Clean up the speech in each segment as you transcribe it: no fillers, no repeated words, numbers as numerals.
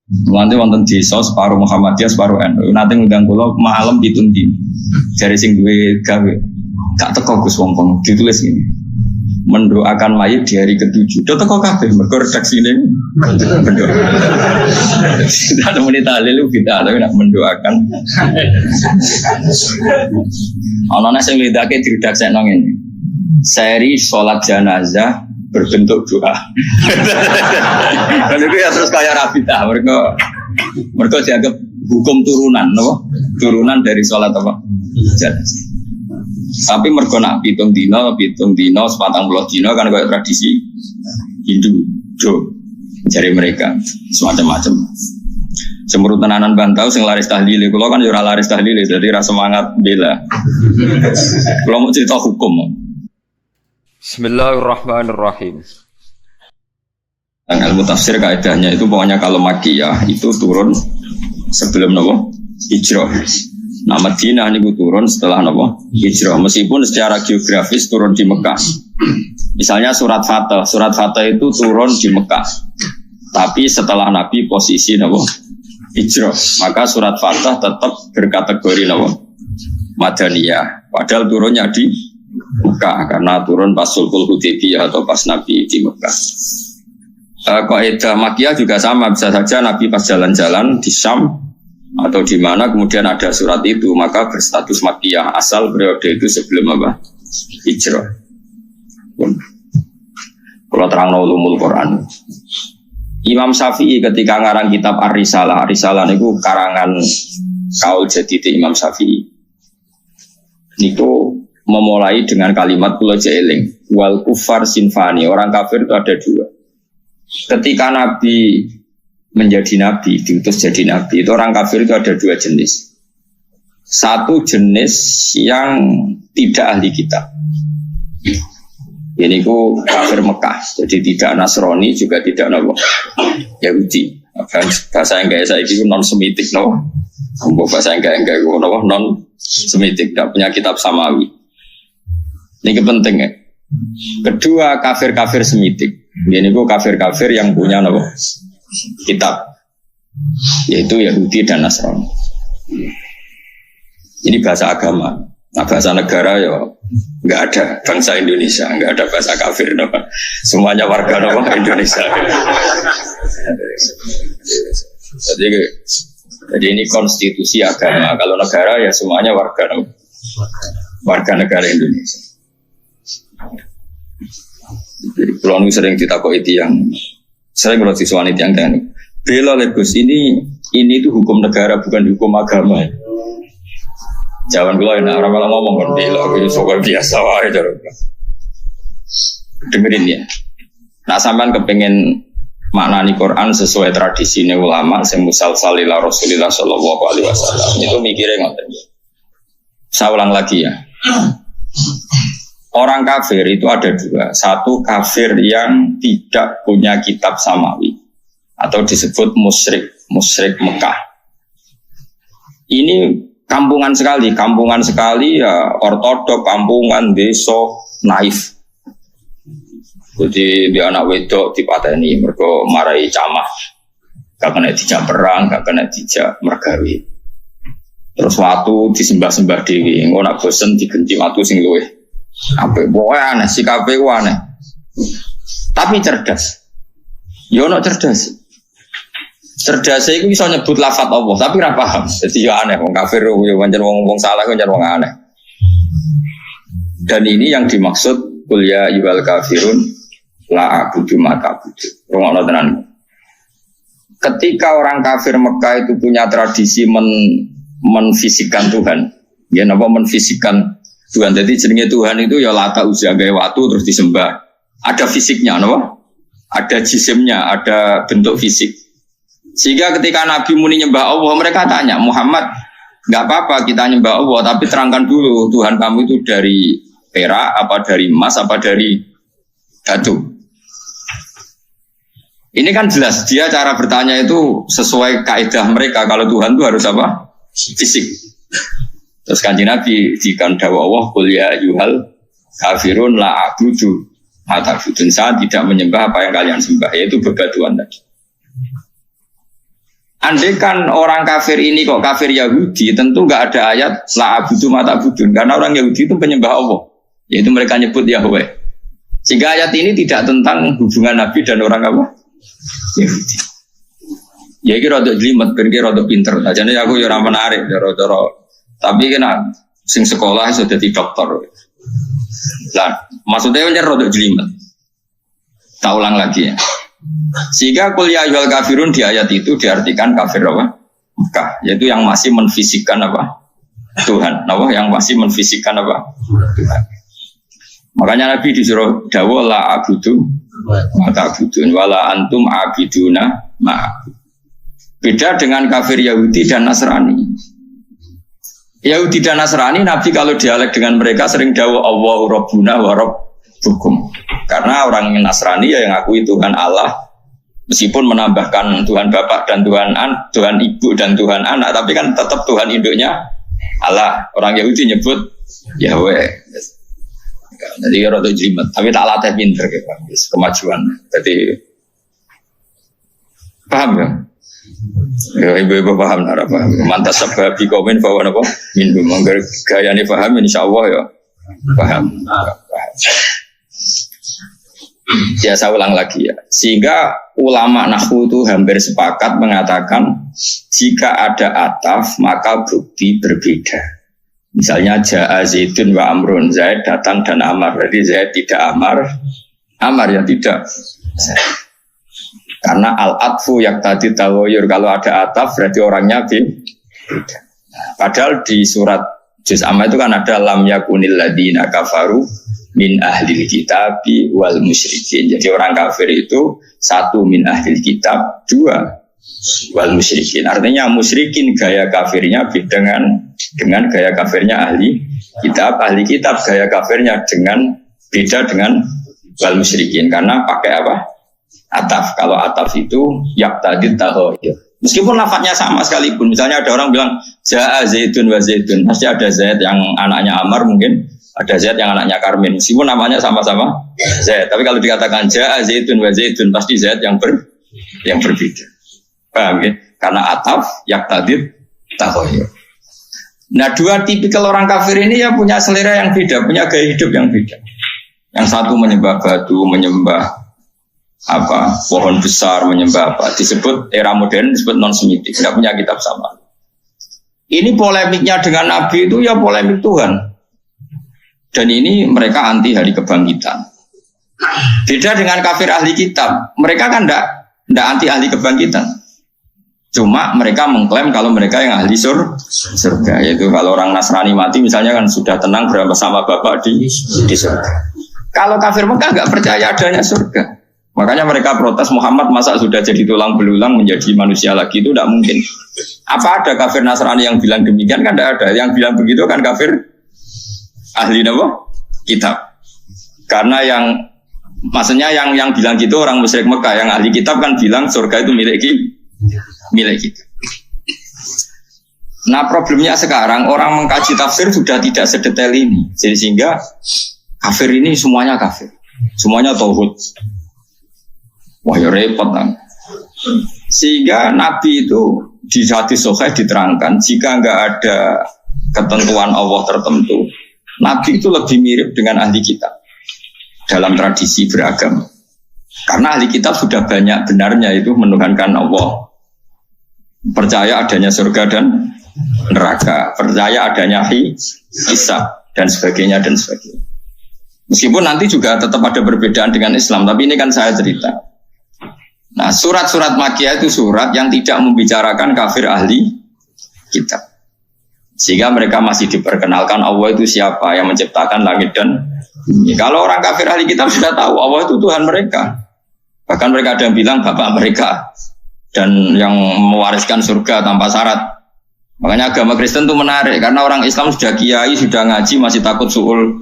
Nanti wonten desa separuh Muhammadiyah separuh NU. Nanti ngundang kula malam ditundi. Dari sing duwe gawe. Gak teko Gus wong ditulis ini. Mendoakan mayit di hari ke-7. Do teko kabeh mergo redaksine mendoa. Tidak ada menit tahlil kita tapi nak mendoakan. Ana nek sing lidake diredaksekno ngene. Seri salat jenazah berbentuk doa. Dan itu ya terus kayak Rabita, mereka dianggap hukum turunan, no? Turunan dari sholat apa? Jenazah. Tapi mereka nak pitung dino, sepatang puluh dino kan kayak tradisi Hindu, jari mereka semacam-macam. Semurut tenanan bantau, sing laris tahlil, kalau kan jurah laris tahlil, jadi rasa semangat bela. Kalau mau cerita hukum. Bismillahirrahmanirrahim. Ilmu tafsir kaidahnya itu pokoknya kalau Makkiyah itu turun sebelum nopo hijrah. Nah Madinah niku turun setelah nopo hijrah. Meskipun secara geografis turun di Mekah. Misalnya surat Fatah itu turun di Mekah. Tapi setelah Nabi posisi nopo hijrah, maka surat Fatah tetap berkategori nopo Madaniyah. Padahal turunnya di Mekah karena turun pas Sulhul Hudaybiyah atau pas Nabi di Mekah. Kaidah Makkiyah juga sama, bisa saja Nabi pas jalan-jalan di Syam atau di mana kemudian ada surat itu maka berstatus Makkiyah asal periode itu sebelum apa? Hijrah. Kalau terang ulumul Quran. Imam Syafi'i ketika ngarang kitab Ar-Risalah itu karangan kaul jadid Imam Syafi'i. Niku memulai dengan kalimat kula jeeling wal kufar sinfani, orang kafir itu ada dua. Ketika Nabi menjadi Nabi, diutus jadi Nabi, itu orang kafir itu ada dua jenis. Satu jenis yang tidak ahli kitab. Ini ku kafir Mekah, jadi tidak Nasrani juga tidak Yahudi. Bahasa yang kayak saya itu non semitik bahasa yang kayak non semitik, tidak punya kitab samawi. Ini penting ya. Kedua kafir-kafir semitik. Ini ku kafir-kafir yang punya kitab, yaitu Yahudi dan Nasrani. Ini bahasa agama. Nah bahasa negara ya nggak ada. Bangsa Indonesia nggak ada bahasa kafir. Semuanya warga Indonesia. Jadi ini konstitusi agama. Kalau negara ya semuanya warga negara Indonesia. Jadi kalau sering ditakoi yang sering kalau siswani yang bela Legos ini itu hukum negara bukan hukum agama. Jangan kalau enak orang malah ngomong kan bela itu soal biasa aja. Dengerin ya. Nah sampean kepengen maknani Quran sesuai tradisi ulama sing musalsal ila Rasulillah sallallahu alaihi wasallam itu mikirnya ngoten. Saya ulang lagi ya. Orang kafir itu ada dua. Satu kafir yang tidak punya kitab samawi atau disebut musyrik Mekah. Ini kampungan sekali ya, ortodok, kampungan, desa, naif. Jadi dia anak wedok dipateni mergo marai camah. Gak kena dijak perang, gak kena dijak mergawe. Terus watu disembah-sembah dewi, ngono nak bosen digenti watu sing luwih apa boy aneh, sikapnya aneh. Tapi cerdas. Yono cerdas. Cerdasnya itu bisa nyebut lafaz Allah, tapi ra paham. Jadi ya aneh, wong kafir yo pancen wong salah kok wong aneh. Dan ini yang dimaksud qul ya ayyuhal kafirun la a'budu ma ta'budun. Rungokno tenan. Ketika orang kafir Mekah itu punya tradisi menfisikan Tuhan. Ya napa menfisikan Tuhan, jadi jenenge Tuhan itu ya Lata Uzza gawe watu terus disembah. Ada fisiknya, no? Ada jisimnya, ada bentuk fisik. Sehingga ketika Nabi muni nyembah Allah, mereka tanya, Muhammad, nggak apa-apa kita nyembah Allah, tapi terangkan dulu Tuhan kamu itu dari perak, apa dari emas, apa dari batu. Ini kan jelas, dia cara bertanya itu sesuai kaidah mereka. Kalau Tuhan itu harus apa? Fisik. Terus kanjeng Nabi dikan dawuh Allah qul ya ayyuhal kafirun la a'budu ma ta'budun, saya tidak menyembah apa yang kalian sembah, yaitu bebatuan tadi. andai kan orang kafir ini kok kafir Yahudi, tentu nggak ada ayat la abudu mata budun, karena orang Yahudi itu penyembah Allah, yaitu mereka nyebut Yahweh. Sehingga ayat ini tidak tentang hubungan Nabi dan orang apa? Yahudi. Ya ini rada jelimet, berarti rada pinter. Jadi aku ya orang menarik, rada. Tapi kena sing sekolah sudah di dokter. Nah, maksudnya ini rada jelimet. Tak ulang lagi ya. Sehingga qul ya ayyuhal kafirun di ayat itu diartikan kafir apa? Mekah, yaitu yang masih menfisikkan apa? Tuhan. Apa? Yang masih menfisikkan apa? Tuhan. Makanya Nabi disuruh dawa la abudu mata abudun wala antum abiduna ma'abud. Beda dengan kafir Yahudi dan Nasrani. Yahudi dan Nasrani, Nabi kalau dialek dengan mereka sering dawa Allahu Rabbuna wa Rabbukum. Karena orang Nasrani ya yang akui Tuhan Allah, meskipun menambahkan Tuhan Bapak dan Tuhan Ibu dan Tuhan Anak, tapi kan tetap Tuhan induknya Allah. Orang Yahudi nyebut Yahweh. Jadi rada jelimet, tapi tak latih pinter kemajuan. Jadi paham ya? Ya, ibu-ibu paham, nara paham. Mantas sebab komen bahwa apa? Minum manggar gaya ini paham, insya Allah ya paham. Ya saya ulang lagi ya. Sehingga ulama nahwu itu hampir sepakat mengatakan jika ada ataf maka bukti berbeda. Misalnya Ja'a Zaidun wa Amrun, Zaid datang dan Amar. Jadi Zaid tidak Amar, Amar ya tidak. Karena al-atfu yaktadi tawoyur, kalau ada ataf berarti orangnya beda. Padahal di surat Juz Amma itu kan ada lam yakunil ladina kafaru min ahlil kitabi wal musyrikin. Jadi orang kafir itu satu min ahlil kitab, dua wal musyrikin. Artinya musyrikin gaya kafirnya beda dengan gaya kafirnya ahli kitab gaya kafirnya beda dengan wal musyrikin. Karena pakai apa? Ataf. Kalau ataf itu yaktadid tahoyur. Meskipun lafadznya sama sekalipun. Misalnya ada orang bilang Ja'a Zaidun wa Zaidun, pasti ada Zaid yang anaknya Amar, mungkin ada Zaid yang anaknya Karmin. Meskipun namanya sama-sama Zaid, tapi kalau dikatakan Ja'a Zaidun wa Zaidun, pasti Zaid yang berbeda. Paham ya? Karena ataf yaktadid tahoyur. Nah, dua tipikal orang kafir ini ya punya selera yang beda, punya gaya hidup yang beda. Yang satu menyembah batu, menyembah pohon besar, menyembah disebut era modern, disebut non-semitik, tidak punya kitab sama. Ini polemiknya dengan Nabi itu ya polemik Tuhan, dan ini mereka anti hari kebangkitan. Beda dengan kafir ahli kitab, mereka kan tidak anti ahli kebangkitan, cuma mereka mengklaim kalau mereka yang ahli surga, yaitu kalau orang Nasrani mati misalnya kan sudah tenang bersama Bapak di surga. Kalau kafir Mekah nggak percaya adanya surga. Makanya mereka protes, Muhammad masa sudah jadi tulang belulang menjadi manusia lagi, itu tidak mungkin. Apa ada kafir Nasrani yang bilang demikian? Kan tidak ada. Yang bilang begitu kan kafir ahli kitab. Karena maksudnya yang bilang gitu orang musyrik Mekah, yang ahli kitab kan bilang surga itu milik kita. Nah problemnya sekarang orang mengkaji tafsir sudah tidak sedetail ini, jadi sehingga kafir ini semuanya kafir, semuanya tauhid. Wah ya repot kan. Sehingga Nabi itu di hadis sahih diterangkan jika enggak ada ketentuan Allah tertentu, Nabi itu lebih mirip dengan ahli kitab dalam tradisi beragama. Karena ahli kitab sudah banyak benarnya itu menuhankan Allah, percaya adanya surga dan neraka, percaya adanya hisab dan sebagainya. Meskipun nanti juga tetap ada perbedaan dengan Islam, tapi ini kan saya cerita. Nah, surat-surat Makkiyah itu surat yang tidak membicarakan kafir ahli kitab. Sehingga mereka masih diperkenalkan Allah itu siapa yang menciptakan langit dan bumi. Kalau orang kafir ahli kitab sudah tahu Allah itu Tuhan mereka. Bahkan mereka ada yang bilang bapak mereka dan yang mewariskan surga tanpa syarat. Makanya agama Kristen itu menarik karena orang Islam sudah kiai, sudah ngaji masih takut su'ul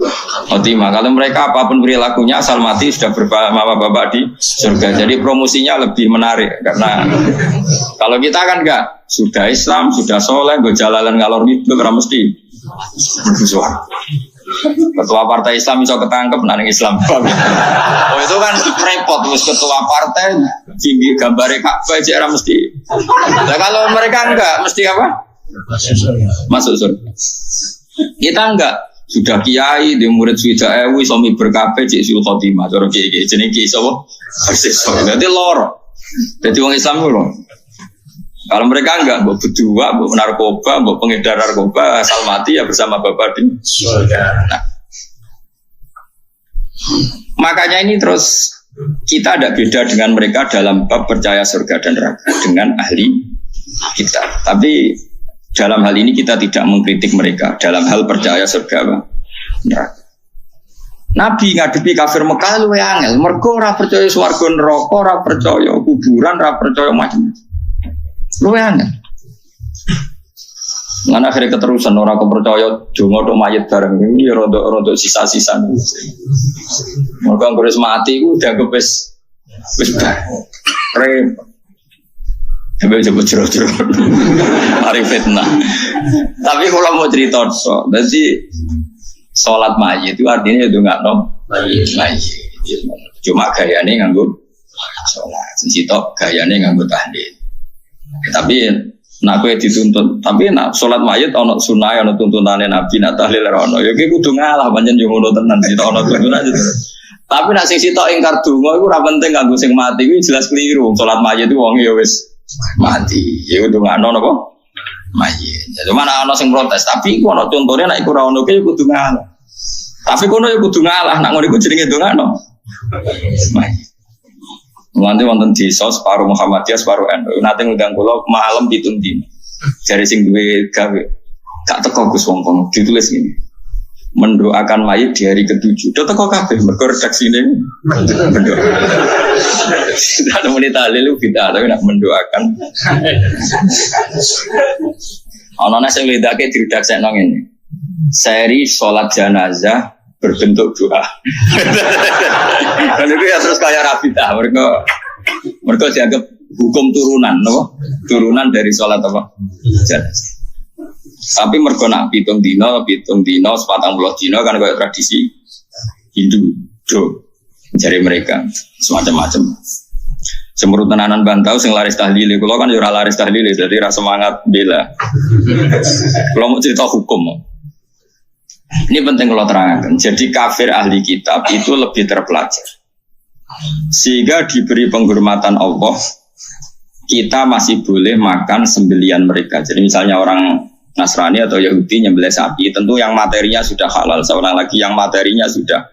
khotimah. Kalau mereka apapun perilakunya asal mati sudah bapak-bapak di surga. Jadi promosinya lebih menarik karena kalau kita kan enggak, sudah Islam, sudah soleh, berjalanan ngalor ngidul ora mesti bersuara. Ketua partai Islam bisa ketangkep nang Islam. Oh itu kan repot terus ketua partai tinggi gambare Ka'bah aja mesti. Nah, kalau mereka enggak mesti apa? Masuk surga. Kita enggak. Sudah kiai di murid sudah somi berkape cik sul khotimah cara kiai jenenge kiai sapa persis berarti loro jadi orang Islam lho kalau mereka enggak mbok berdua mbok narkoba mbok pengedar narkoba asal mati ya bersama bapak di surga. Nah, makanya ini terus kita ada beda dengan mereka dalam bab percaya surga dan neraka dengan ahli kita tapi dalam hal ini kita tidak mengkritik mereka dalam hal percaya surga neraka. Nabi ngadepi kafir Mekah luwih angel, mergo ora percaya swarga neraka, ora percaya kuburan, ora percaya macam-macam. Luwih angel. Lan akhirnya keterusan ora percaya donga tok mayit bareng iki ya rada sisa-sisa. Mergo anggere mati ku dianggap wis repot. Sampai coba cerot-cerot hari fitnah. Tapi kalau mau cerita so, jadi sholat mayit itu artinya itu nggak mayit. Cuma gayanya nganggo sholat, sitok gayanya nganggo tahlil. Tapi nak kue dituntut, tapi nak sholat mayit ono sunai ono tuntunane Nabi nak tahlil ono. Ya kita kudu ngalah banyak yang ngono tenan sitok ono tuntunan aja. Tapi nak sing sitok ingkar donga iku ora penting nganggo sing mati iku jelas keliru. Sholat mayit itu wong ya wis mati, ya itu nggak ono apa? Mayit. Jadi mana ono sing protes, tapi ku ono contohnya nak iku ora ono ke kudu ngalah. Tapi kono ya kudu ngalah, nak ngono iku jenenge dongano. Mayit. Nanti wonten desa separuh Muhammadiyah separuh NU. Nanti ngundang kula malam 7 dina. Jare sing duwe gawe gak teko Gus wong kono ditulis ngene. Mendoakan mayit di hari ke-7. Udah teko kabeh mergo redaksine mendoa. Sudah ada menit tahlil kita tapi nak mendoakan. Ana nek sing lidake diredaksekno ngene. Seri salat jenazah berbentuk doa. Dan itu ya terus kayak Rabidah mergo dianggap hukum turunan, no? Turunan dari salat apa? Jenazah. Tapi mergo nak pitung dino, 40 dino kan kayak tradisi Hindu, jari mereka semacam-macam. Semurut tenanan bantau sing laris tahlil, kalau kan ora laris tahlil, jadi rasa semangat bela. Kalau mau cerita hukum, ini penting kalau terangkan. Jadi kafir ahli kitab itu lebih terpelajar, sehingga diberi penghormatan Allah. Kita masih boleh makan sembelian mereka. Jadi misalnya orang Nasrani atau Yahudi nyembelih sapi, tentu yang materinya sudah halal. Seorang lagi yang materinya sudah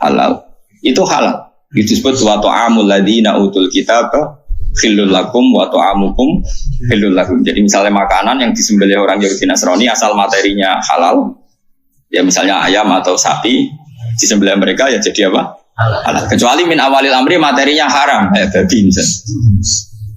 halal, itu halal. Itu disebut wa ta'amul ladzina utul kitab khillul lakum wa ta'amukum khillul lakum. Jadi misalnya makanan yang disembelih orang Yahudi Nasrani asal materinya halal, ya misalnya ayam atau sapi disembelih mereka ya jadi apa? Halal. Kecuali min awalil amri materinya haram, kayak babi misalnya.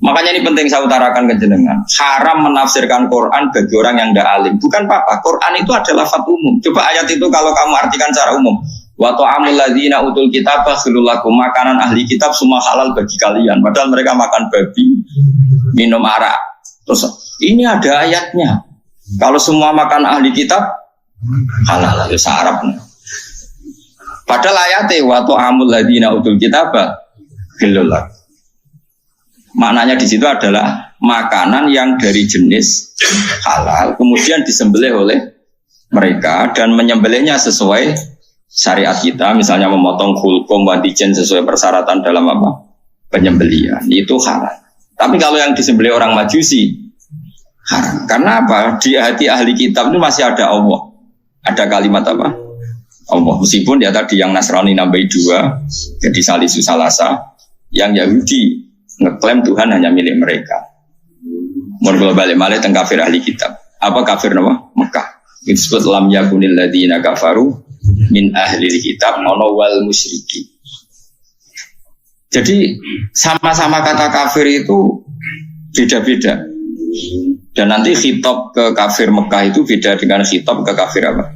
Makanya ini penting saya utarakan ke jenengan. Haram menafsirkan Quran bagi orang yang tidak alim. Bukan apa-apa. Quran itu adalah lafaz umum. Coba ayat itu kalau kamu artikan secara umum. Wa ta'amul ladzina utul kitab khilul lakum. Makanan ahli kitab semua halal bagi kalian. Padahal mereka makan babi, minum arak. Terus ini ada ayatnya. Kalau semua makan ahli kitab halal itu Arab. Padahal ayatnya wa ta'amul ladzina utul kitab khilul lakum. Maknanya di situ adalah makanan yang dari jenis halal, kemudian disembelih oleh mereka dan menyembelihnya sesuai syariat kita, misalnya memotong hulkum wadijen sesuai persyaratan dalam apa penyembelihan, itu halal. Tapi kalau yang disembelih orang Majusi haram. Karena apa? Di hati ahli kitab itu masih ada Allah, ada kalimat apa? Allah. Meskipun dia tadi yang Nasrani nambahi 2, jadi salisu salasa, yang Yahudi ngeklaim Tuhan hanya milik mereka. Mun balik malih teng kafir ahli kitab. Apa kafir nama? Mekah. Itu disebut lam yakunil ladzina kafaru min ahli kitab wal musyriki. Jadi sama-sama kata kafir itu beda-beda. Dan nanti khitab ke kafir Mekah itu beda dengan khitab ke kafir apa?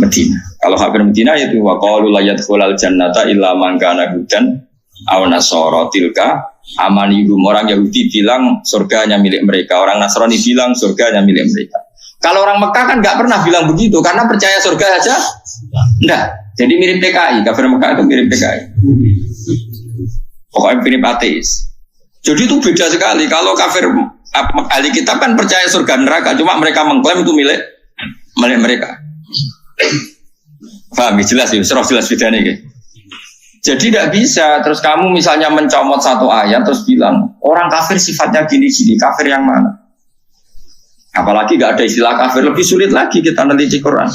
Medina. Kalau kafir Medina itu wa qalu la yadkhulul jannata illa man kana hudan aw nasara tilka amanihum. Orang Yahudi bilang surganya milik mereka, orang Nasrani bilang surganya milik mereka. Kalau orang Mekah kan nggak pernah bilang begitu karena percaya surga aja. Enggak. Jadi mirip PKI, kafir Mekah itu mirip PKI. Pokoknya mirip ateis. Jadi itu beda sekali. Kalau kafir ahli kitab kan percaya surga neraka, cuma mereka mengklaim itu milik mereka. Paham? Jelas ya, jelas bedanya gitu. Jadi tidak bisa terus kamu misalnya mencomot satu ayat terus bilang orang kafir sifatnya gini-gini, kafir yang mana? Apalagi nggak ada istilah kafir, lebih sulit lagi kita neliti Quran.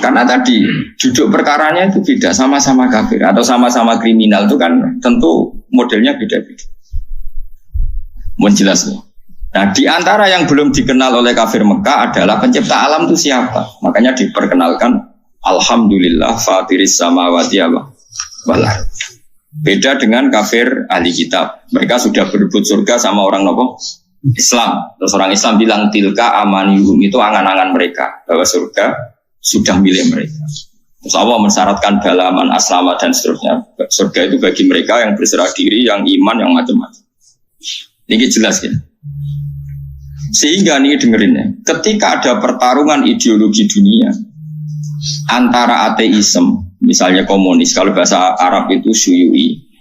Karena tadi duduk perkaranya itu beda, sama-sama kafir atau sama-sama kriminal itu kan tentu modelnya beda-beda. Mohon jelas loh. Nah di antara yang belum dikenal oleh kafir Mekah adalah pencipta alam itu siapa. Makanya diperkenalkan Alhamdulillah fatiris samawati wal ardh. Beda dengan kafir ahli kitab. Mereka sudah berebut surga sama orang nopo Islam. Terus orang Islam bilang tilka amaniyuhum, itu angan-angan mereka bahwa surga sudah milik mereka. Terus Allah mensyaratkan balaman aslama dan seterusnya. Surga itu bagi mereka yang berserah diri, yang iman, yang macam-macam. Ini jelas ya. Sehingga nih dengerin ya, ketika ada pertarungan ideologi dunia antara ateisme, misalnya komunis, kalau bahasa Arab itu syuyu'i,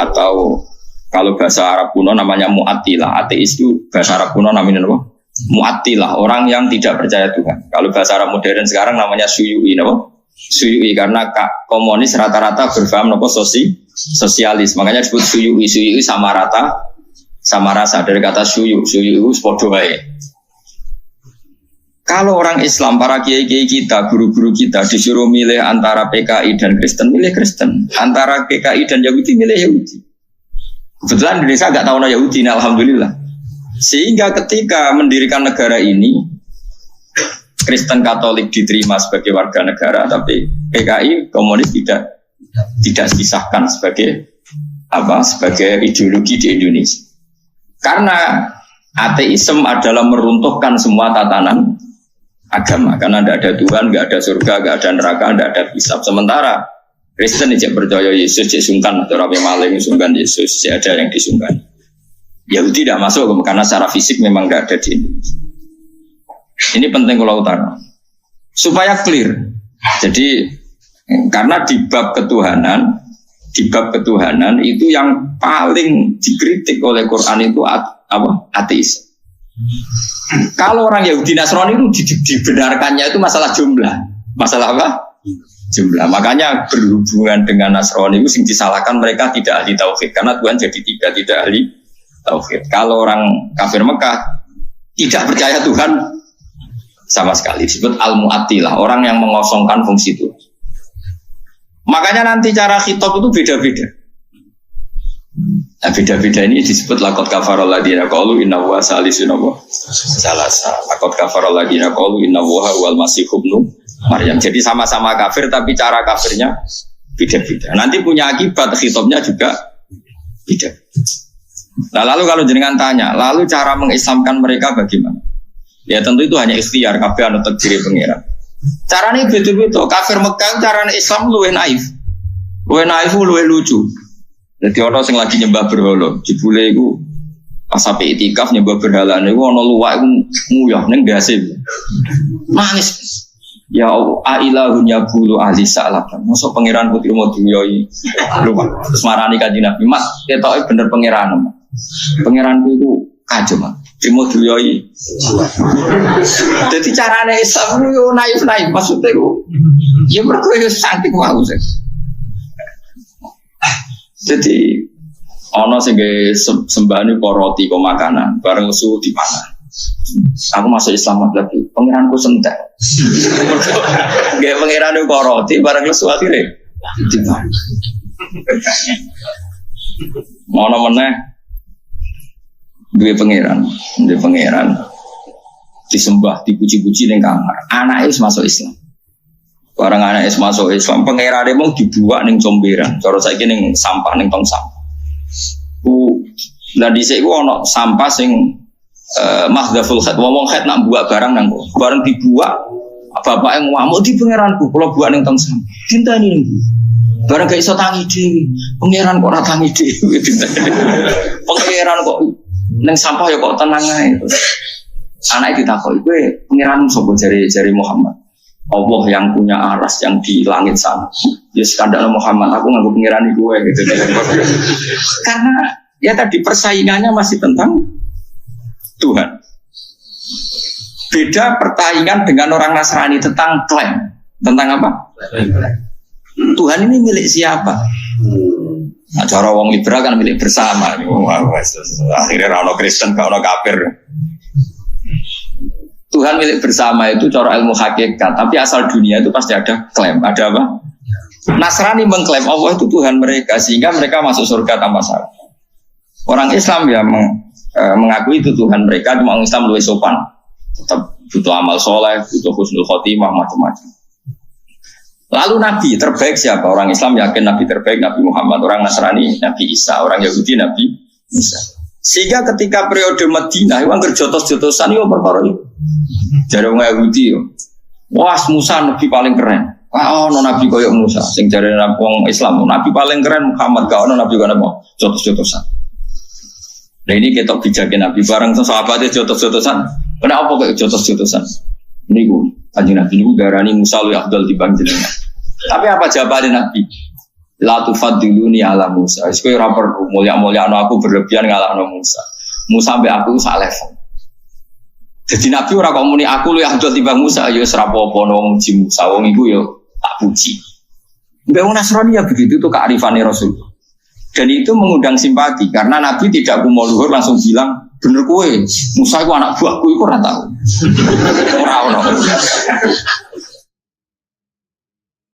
atau kalau bahasa Arab kuno namanya mu'attilah. Ateis itu bahasa Arab kuno namanya apa? Mu'attilah, orang yang tidak percaya Tuhan. Kalau bahasa Arab modern sekarang namanya syuyu'i, apa? Syuyu'i karena komunis rata-rata berfaham apa sosialis. Makanya disebut syuyu'i. Syuyu'i sama rata, sama rasa dari kata syuyu. Syuyu sepodo wae. Kalau orang Islam, para kiai-kiai kita, guru-guru kita disuruh milih antara PKI dan Kristen, milih Kristen. Antara PKI dan Yahudi, milih Yahudi. Kebetulan Indonesia nggak tahu Yahudi, nah, alhamdulillah. Sehingga ketika mendirikan negara ini, Kristen Katolik diterima sebagai warga negara, tapi PKI komunis tidak disahkan sebagai sebagai ideologi di Indonesia. Karena ateisme adalah meruntuhkan semua tatanan agama, karena tidak ada Tuhan, tidak ada surga, tidak ada neraka, tidak ada hisab. Sementara Kristen tidak percaya Yesus, disungkan atau Rabi Maling sungkan Yesus, tidak ada yang disungkan. Yahudi tidak masuk karena secara fisik memang tidak ada di Indonesia. Ini penting kalau utara supaya clear. Jadi karena di bab ketuhanan itu yang paling dikritik oleh Quran itu ateis. Kalau orang Yahudi Nasrani itu dibenarkannya itu masalah jumlah. Masalah apa? Jumlah. Makanya berhubungan dengan Nasrani itu yang disalahkan mereka tidak ahli tauhid karena Tuhan jadi tidak ahli tauhid. Kalau orang kafir Mekah tidak percaya Tuhan sama sekali, disebut al-mu'attilah, orang yang mengosongkan fungsi Tuhan. Makanya nanti cara khitab itu beda-beda. Nah, beda-beda ini disebut laqad kafara alladziina qalu inna huwa salisun salasa. Laqad kafara alladziina qalu inna huwa wal masih ibnu Maryam. Jadi sama-sama kafir tapi cara kafirnya beda-beda. Nanti punya akibat khitabnya juga beda. Nah, lalu kalau jenengan tanya, lalu cara mengislamkan mereka bagaimana? Ya tentu itu hanya ikhtiar, kabeh anu takdire pangeran. Caranya beda-beda. Kafir Mekah caranya Islam luwih naif, luwih lucu. Jadi orang yang lagi nyembah berhala, jebule iku pas sampai itikaf nyembah berhala niku ana luwak iku nguyah ning ndase. Nangis. Ya ailahun yaqulu ahli salaf. Mosok pangeran putri mau diyoi luwak. Terus marani kanjeng Nabi, "Mas, ketoke bener pangeran." Pangeranku iku kajeng, Mas. Trimo diyoi. Jadi carane Islam yo naif-naif maksudnya iku. Ya mergo yo saking wae. Jadi ono sing sembahane roti kok makanan, bareng musuh dipangan. Aku masuk Islam lagi, pangeranku sentek. Nggih pangerane kok roti bareng lesu atire. Dipangan. Ono meneh duwe pangeran disembah, dipuji-puji ning kamar. Anake wis masuk Islam. Barang anak es masuk Islam, pangerane mau dibuat ning comberan. Cara saiki ning sampah ning tong sampah. Lah dhisik ku ana sampah sing mahdhaful khat. Wong khat nak buat barang nang bareng dibuat bapake ngamuk di pangeranku, kula buat ning tong sampah. Dinteni ning. Bareng gak iso tangi dhewe. Pangeran kok ora tangi dhewe. Pangeran kok ning sampah ya kok tenang ae. Anaknya ditakoi, gue pengiran sobo jari Muhammad. Allah yang punya aras yang di langit sana. Ya skandal Muhammad, aku ngaku pengiran gue gitu. Karena ya tadi persaingannya masih tentang Tuhan. Beda persaingan dengan orang Nasrani tentang klaim. Tentang apa? Tuhan ini milik siapa? Nah, cara wong liberal kan milik bersama. Akhirnya orang Kristen, orang kafir. Tuhan milik bersama itu cara ilmu hakikat, tapi asal dunia itu pasti ada klaim, ada apa? Nasrani mengklaim Allah itu Tuhan mereka, sehingga mereka masuk surga tanpa syarat. Orang Islam ya mengakui itu Tuhan mereka, cuma orang Islam lebih sopan, tetap butuh amal soleh, butuh husnul khotimah, macam-macam. Lalu Nabi terbaik siapa? Orang Islam yakin Nabi terbaik Nabi Muhammad, orang Nasrani Nabi Isa, orang Yahudi Nabi Isa. Sehingga ketika periode Madinah, yang kerjotos-jotosan itu perkara itu. Jadi orang Yahudi, wah Musa Nabi paling keren. Oh, no Nabi koyok Musa. Sing dari orang Islam, Nabi paling keren Muhammad. Kau no Nabi koyok mau jotos-jotosan. Nah ini kita bijakin Nabi bareng sahabatnya jotos-jotosan. Kenapa kayak jotos-jotosan? Ini gue, Kanjeng Nabi ini darani Musa lu Abdul dibang jenengan. Tapi apa jawaban Nabi? La tufadiluni ala Musa. Kowe ora perlu mulya-mulyakno aku berlebihan ngalahno Musa. Musa sampai aku sak level. Jadi Nabi ora kok muni aku lu Abdul timbang Musa ya wis ra apa-apa wong muji Musa wong iku ya tak puji. Mbak Nasrani ya begitu itu kearifane Rasul. Dan itu mengundang simpati karena Nabi tidak kumo luhur langsung bilang bener kowe Musa iku anak buahku iku ora tahu. Ora ono.